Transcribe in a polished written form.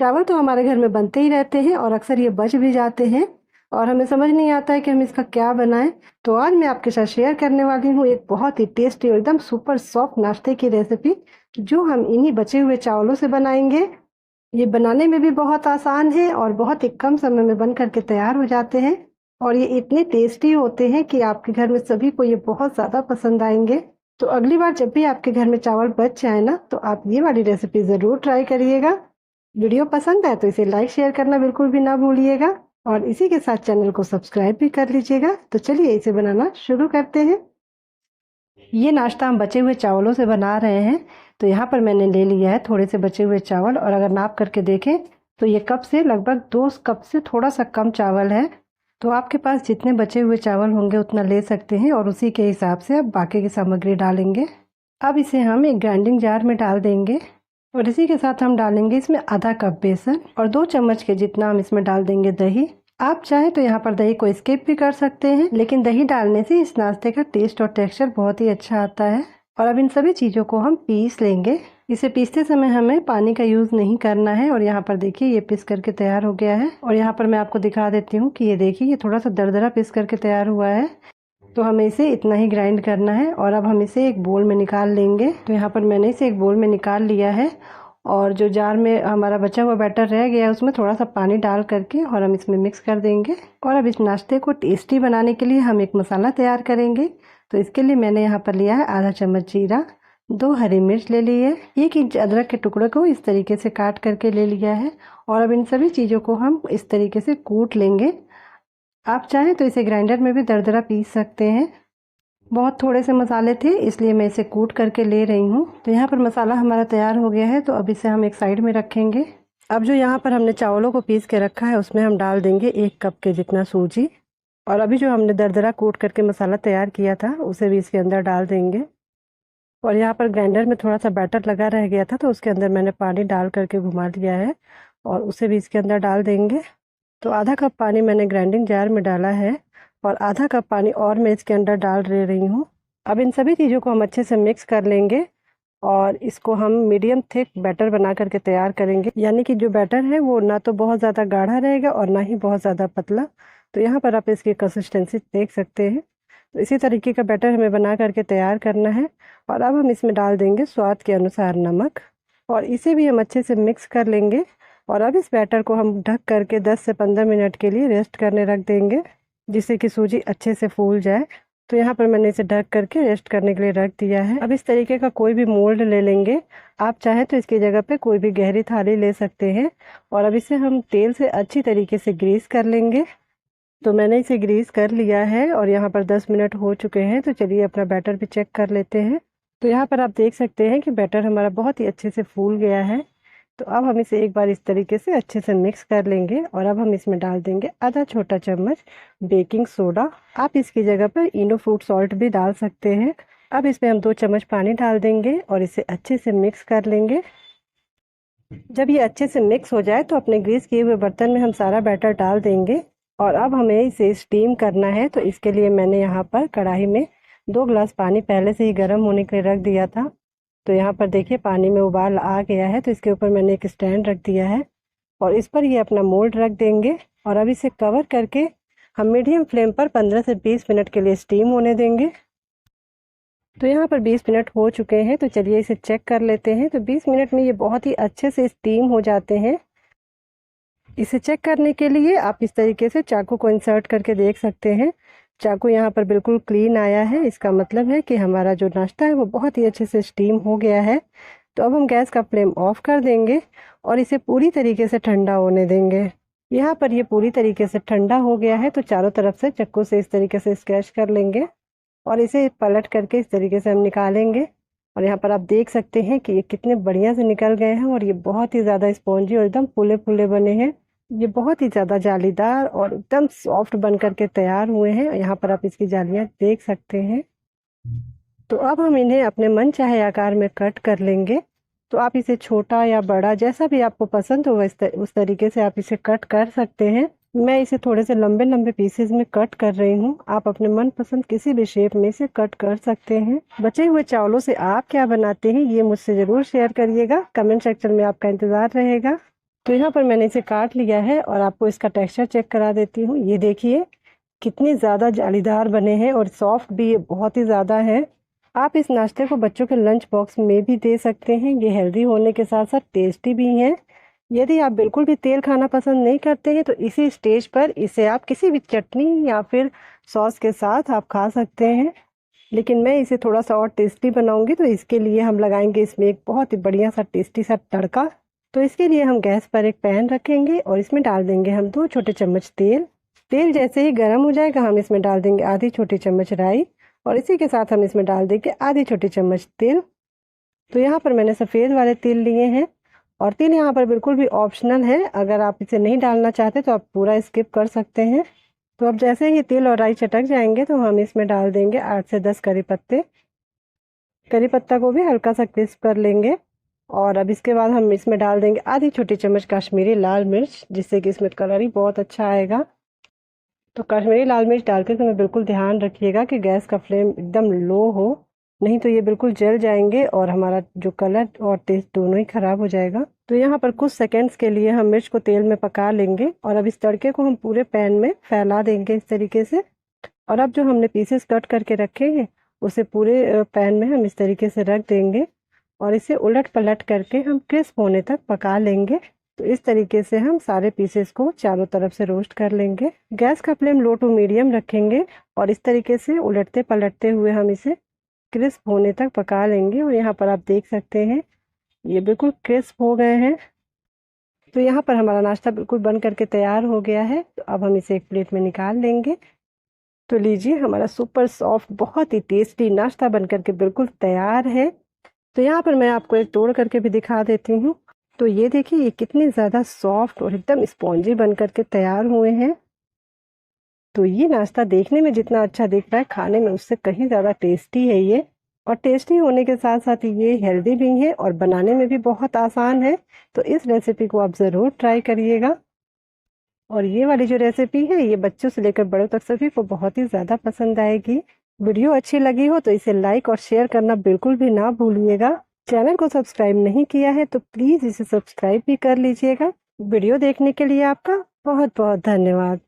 चावल तो हमारे घर में बनते ही रहते हैं और अक्सर ये बच भी जाते हैं और हमें समझ नहीं आता है कि हम इसका क्या बनाएं। तो आज मैं आपके साथ शेयर करने वाली हूँ एक बहुत ही टेस्टी और एकदम सुपर सॉफ्ट नाश्ते की रेसिपी, जो हम इन्हीं बचे हुए चावलों से बनाएंगे। ये बनाने में भी बहुत आसान है और बहुत ही कम समय में बन करके तैयार हो जाते हैं और ये इतने टेस्टी होते हैं कि आपके घर में सभी को ये बहुत ज़्यादा पसंद आएंगे। तो अगली बार जब भी आपके घर में चावल बच जाए ना, तो आप ये वाली रेसिपी ज़रूर ट्राई करिएगा। वीडियो पसंद आए तो इसे लाइक शेयर करना बिल्कुल भी ना भूलिएगा और इसी के साथ चैनल को सब्सक्राइब भी कर लीजिएगा। तो चलिए इसे बनाना शुरू करते हैं। ये नाश्ता हम बचे हुए चावलों से बना रहे हैं। तो यहाँ पर मैंने ले लिया है थोड़े से बचे हुए चावल और अगर नाप करके देखें तो ये कप से लगभग 2 कप से थोड़ा सा कम चावल है। तो आपके पास जितने बचे हुए चावल होंगे उतना ले सकते हैं और उसी के हिसाब से अब बाकी की सामग्री डालेंगे। अब इसे हम एक ग्राइंडिंग जार में डाल देंगे और इसी के साथ हम डालेंगे इसमें आधा कप बेसन और 2 चम्मच के जितना हम इसमें डाल देंगे दही। आप चाहें तो यहाँ पर दही को स्किप भी कर सकते हैं, लेकिन दही डालने से इस नाश्ते का टेस्ट और टेक्सचर बहुत ही अच्छा आता है। और अब इन सभी चीज़ों को हम पीस लेंगे। इसे पीसते समय हमें पानी का यूज़ नहीं करना है और यहाँ पर देखिए ये पीस करके तैयार हो गया है। और यहाँ पर मैं आपको दिखा देती हूँ कि ये देखिए ये थोड़ा सा दरदरा पीस करके तैयार हुआ है। तो हमें इसे इतना ही ग्राइंड करना है और अब हम इसे एक बोल में निकाल लेंगे। तो यहाँ पर मैंने इसे एक बोल में निकाल लिया है और जो जार में हमारा बचा हुआ बैटर रह गया उसमें थोड़ा सा पानी डाल करके और हम इसमें मिक्स कर देंगे। और अब इस नाश्ते को टेस्टी बनाने के लिए हम एक मसाला तैयार करेंगे। तो इसके लिए मैंने यहाँ पर लिया है आधा चम्मच जीरा, 2 हरी मिर्च ले ली है, 1 इंच अदरक के टुकड़े को इस तरीके से काट करके ले लिया है। और अब इन सभी चीज़ों को हम इस तरीके से कूट लेंगे। आप चाहें तो इसे ग्राइंडर में भी दरदरा पीस सकते हैं। बहुत थोड़े से मसाले थे इसलिए मैं इसे कूट करके ले रही हूँ। तो यहाँ पर मसाला हमारा तैयार हो गया है, तो अब इसे हम एक साइड में रखेंगे। अब जो यहाँ पर हमने चावलों को पीस के रखा है उसमें हम डाल देंगे 1 कप के जितना सूजी और अभी जो हमने दरदरा कूट करके मसाला तैयार किया था उसे भी इसके अंदर डाल देंगे। और यहाँ पर ग्राइंडर में थोड़ा सा बैटर लगा रह गया था तो उसके अंदर मैंने पानी डाल करके घुमा लिया है और उसे भी इसके अंदर डाल देंगे। तो आधा कप पानी मैंने ग्राइंडिंग जार में डाला है और आधा कप पानी और मैं इसके अंदर डाल रही हूँ। अब इन सभी चीज़ों को हम अच्छे से मिक्स कर लेंगे और इसको हम मीडियम थिक बैटर बना करके तैयार करेंगे। यानी कि जो बैटर है वो ना तो बहुत ज़्यादा गाढ़ा रहेगा और ना ही बहुत ज़्यादा पतला। तो यहाँ पर आप इसकी कंसिस्टेंसी देख सकते हैं। तो इसी तरीके का बैटर हमें बना करके तैयार करना है। और अब हम इसमें डाल देंगे स्वाद के अनुसार नमक और इसे भी हम अच्छे से मिक्स कर लेंगे। और अब इस बैटर को हम ढक करके 10 से 15 मिनट के लिए रेस्ट करने रख देंगे, जिससे कि सूजी अच्छे से फूल जाए। तो यहाँ पर मैंने इसे ढक करके रेस्ट करने के लिए रख दिया है। अब इस तरीके का कोई भी मोल्ड ले लेंगे। आप चाहें तो इसकी जगह पे कोई भी गहरी थाली ले सकते हैं और अब इसे हम तेल से अच्छी तरीके से ग्रीस कर लेंगे। तो मैंने इसे ग्रीस कर लिया है और यहाँ पर 10 मिनट हो चुके हैं। तो चलिए अपना बैटर भी चेक कर लेते हैं। तो यहाँ पर आप देख सकते हैं कि बैटर हमारा बहुत ही अच्छे से फूल गया है। तो अब हम इसे एक बार इस तरीके से अच्छे से मिक्स कर लेंगे और अब हम इसमें डाल देंगे आधा छोटा चम्मच बेकिंग सोडा। आप इसकी जगह पर इनो फ्रूट सॉल्ट भी डाल सकते हैं। अब इसमें हम 2 चम्मच पानी डाल देंगे और इसे अच्छे से मिक्स कर लेंगे। जब ये अच्छे से मिक्स हो जाए तो अपने ग्रीस किए हुए बर्तन में हम सारा बैटर डाल देंगे और अब हमें इसे स्टीम करना है। तो इसके लिए मैंने यहाँ पर कढ़ाई में 2 गिलास पानी पहले से ही गर्म होने के लिए रख दिया था। तो यहाँ पर देखिए पानी में उबाल आ गया है। तो इसके ऊपर मैंने एक स्टैंड रख दिया है और इस पर ये अपना मोल्ड रख देंगे और अब इसे कवर करके हम मीडियम फ्लेम पर 15 से 20 मिनट के लिए स्टीम होने देंगे। तो यहाँ पर 20 मिनट हो चुके हैं। तो चलिए इसे चेक कर लेते हैं। तो 20 मिनट में ये बहुत ही अच्छे से स्टीम हो जाते हैं। इसे चेक करने के लिए आप इस तरीके से चाकू को इंसर्ट करके देख सकते हैं। चाकू यहाँ पर बिल्कुल क्लीन आया है, इसका मतलब है कि हमारा जो नाश्ता है वो बहुत ही अच्छे से स्टीम हो गया है। तो अब हम गैस का फ्लेम ऑफ कर देंगे और इसे पूरी तरीके से ठंडा होने देंगे। यहाँ पर ये पूरी तरीके से ठंडा हो गया है। तो चारों तरफ से चाकू से इस तरीके से स्क्रैच कर लेंगे और इसे पलट करके इस तरीके से हम निकालेंगे। और यहाँ पर आप देख सकते हैं कि ये कितने बढ़िया से निकल गए हैं और ये बहुत ही ज़्यादा स्पॉन्जी और एकदम फूले फूले बने हैं। ये बहुत ही ज़्यादा जालीदार और एकदम सॉफ्ट बन करके तैयार हुए हैं। यहाँ पर आप इसकी जालियाँ देख सकते हैं। तो अब हम इन्हें अपने मन चाहे आकार में कट कर लेंगे। तो आप इसे छोटा या बड़ा जैसा भी आपको पसंद हो उस तरीके से आप इसे कट कर सकते हैं। मैं इसे थोड़े से लंबे लंबे पीसेज में कट कर रही हूँ। आप अपने मनपसंद किसी भी शेप में इसे कट कर सकते हैं। बचे हुए चावलों से आप क्या बनाते हैं ये मुझसे ज़रूर शेयर करिएगा। कमेंट सेक्शन में आपका इंतज़ार रहेगा। तो यहाँ पर मैंने इसे काट लिया है और आपको इसका टेक्सचर चेक करा देती हूँ। ये देखिए कितने ज़्यादा जालीदार बने हैं और सॉफ्ट भी ये बहुत ही ज़्यादा है। आप इस नाश्ते को बच्चों के लंच बॉक्स में भी दे सकते हैं। ये हेल्दी होने के साथ साथ टेस्टी भी हैं। यदि आप बिल्कुल भी तेल खाना पसंद नहीं करते हैं तो इसी स्टेज पर इसे आप किसी भी चटनी या फिर सॉस के साथ आप खा सकते हैं। लेकिन मैं इसे थोड़ा सा और टेस्टी बनाऊंगी तो इसके लिए हम लगाएंगे इसमें एक बहुत ही बढ़िया सा टेस्टी सा तड़का। तो इसके लिए हम गैस पर एक पैन रखेंगे और इसमें डाल देंगे हम 2 छोटे चम्मच तेल। तेल जैसे ही गर्म हो जाएगा हम इसमें डाल देंगे आधी छोटी चम्मच राई और इसी के साथ हम इसमें डाल देंगे आधी छोटी चम्मच तेल। तो यहाँ पर मैंने सफ़ेद वाले तिल लिए हैं और तिल यहाँ पर बिल्कुल भी ऑप्शनल है। अगर आप इसे नहीं डालना चाहते तो आप पूरा स्किप कर सकते हैं। तो अब जैसे ही तिल और राई चटक जाएंगे तो हम इसमें डाल देंगे 8 से 10 करी पत्ते। करी पत्ता को भी हल्का सा क्रिस्प कर लेंगे और अब इसके बाद हम इसमें डाल देंगे आधी छोटी चम्मच कश्मीरी लाल मिर्च, जिससे कि इसमें कलर ही बहुत अच्छा आएगा। तो कश्मीरी लाल मिर्च डालते समय बिल्कुल ध्यान रखिएगा कि गैस का फ्लेम एकदम लो हो, नहीं तो ये बिल्कुल जल जाएंगे और हमारा जो कलर और टेस्ट दोनों ही खराब हो जाएगा। तो यहाँ पर कुछ सेकंड्स के लिए हम मिर्च को तेल में पका लेंगे और अब इस तड़के को हम पूरे पैन में फैला देंगे इस तरीके से। और अब जो हमने पीसेस कट करके रखे हैं उसे पूरे पैन में हम इस तरीके से रख देंगे और इसे उलट पलट करके हम क्रिस्प होने तक पका लेंगे। तो इस तरीके से हम सारे पीसेस को चारों तरफ से रोस्ट कर लेंगे। गैस का फ्लेम लो टू मीडियम रखेंगे और इस तरीके से उलटते पलटते हुए हम इसे क्रिस्प होने तक पका लेंगे। और यहाँ पर आप देख सकते हैं ये बिल्कुल क्रिस्प हो गए हैं। तो यहाँ पर हमारा नाश्ता बिल्कुल बन करके तैयार हो गया है। तो अब हम इसे एक प्लेट में निकाल लेंगे। तो लीजिए हमारा सुपर सॉफ्ट बहुत ही टेस्टी नाश्ता बन करके बिल्कुल तैयार है। तो यहाँ पर मैं आपको एक तोड़ करके भी दिखा देती हूँ। तो ये देखिए ये कितने ज़्यादा सॉफ्ट और एकदम स्पॉन्जी बन करके तैयार हुए हैं। तो ये नाश्ता देखने में जितना अच्छा दिख रहा है खाने में उससे कहीं ज़्यादा टेस्टी है ये। और टेस्टी होने के साथ साथ ये हेल्दी भी है और बनाने में भी बहुत आसान है। तो इस रेसिपी को आप ज़रूर ट्राई करिएगा। और ये वाली जो रेसिपी है ये बच्चों से लेकर बड़ों तक सभी को बहुत ही ज़्यादा पसंद आएगी। वीडियो अच्छी लगी हो तो इसे लाइक और शेयर करना बिल्कुल भी ना भूलिएगा। चैनल को सब्सक्राइब नहीं किया है तो प्लीज़ इसे सब्सक्राइब भी कर लीजिएगा। वीडियो देखने के लिए आपका बहुत बहुत धन्यवाद।